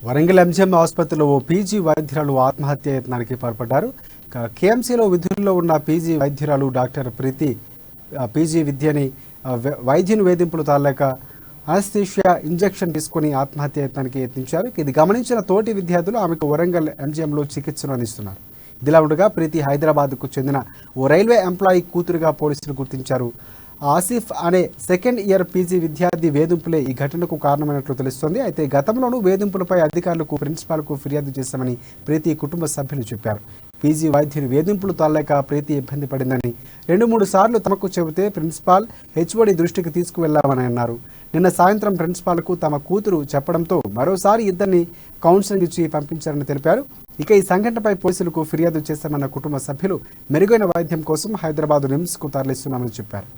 Warangal MGM ఆసుపత్రిలో ఓ PG వైద్యురాలు ఆత్మహత్య యత్నానికి పాల్పడ్డారు. కేఎంసీలో విధుల్లో ఉన్న పీజీ వైద్యురాలు డాక్టర్ ప్రీతి పీజీ విద్యని వైద్యుని వేధింపులు తాలేక అనస్థీషియా ఇంజెక్షన్ తీసుకుని ఆత్మహత్య యత్నానికి యత్నించారు. ఇది గమనించిన తోటి విద్యార్థులు ఆమెకు వరంగల్ ఎంజిఎంలో చికిత్సను అందిస్తున్నారు. ఇదిలా ఉండగా ప్రీతి హైదరాబాద్కు చెందిన ఓ రైల్వే ఎంప్లాయీ కూతురుగా పోలీసులు గుర్తించారు. ఆసిఫ్ అనే సెకండ్ ఇయర్ పీజీ విద్యార్థి వేధింపులే ఈ ఘటనకు కారణమైనట్లు తెలుస్తోంది. అయితే గతంలోనూ వేధింపులపై అధికారులకు ప్రిన్సిపాల్కు ఫిర్యాదు చేశామని ప్రీతి కుటుంబ సభ్యులు చెప్పారు. పీజీ వైద్యుని వేధింపులు తాలేక ప్రీతి ఇబ్బంది పడిందని 2-3 సార్లు తమకు చెబితే ప్రిన్సిపాల్ హెచ్ఓడి దృష్టికి తీసుకువెళ్లామని అన్నారు. నిన్న సాయంత్రం ప్రిన్సిపాల్కు తమ కూతురు చెప్పడంతో మరోసారి ఇద్దరిని కౌన్సిలింగ్ ఇచ్చి పంపించారని తెలిపారు. ఇక ఈ సంఘటనపై పోలీసులకు ఫిర్యాదు చేశామన్న కుటుంబ సభ్యులు మెరుగైన వైద్యం కోసం హైదరాబాద్ నిమ్స్కు తరలిస్తున్నామని చెప్పారు.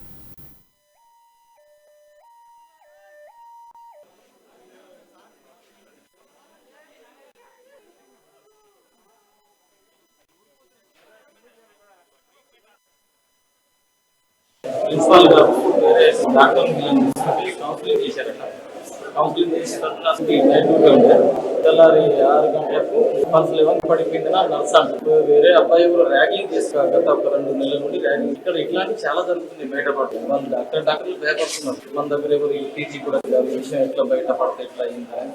ప్రిన్సిపాల్ గారు వేరే డాక్టర్ కౌన్సిలింగ్ చేశారట. కౌన్సిలింగ్ చేసిన తర్వాత నైట్ డ్యూటీ ఉంటే తెల్లారి 6 గంటలకు పల్స్ లెవెల్ పడిపోయిందని నర్స్ అంటారు. వేరే అబ్బాయి కూడా ర్యాగింగ్ చేస్తారు. గత ఒక 2 నెలల నుండి ర్యాగింగ్ ఇక్కడ ఇట్లాంటి చాలా జరుగుతుంది. బయటపడుతుంది. వాళ్ళు డాక్టర్లు భయపడుతున్నారు. మన దగ్గర ఎవరు పీజీ కూడా విషయం ఎట్లా బయటపడితే ఎట్లా అయిందని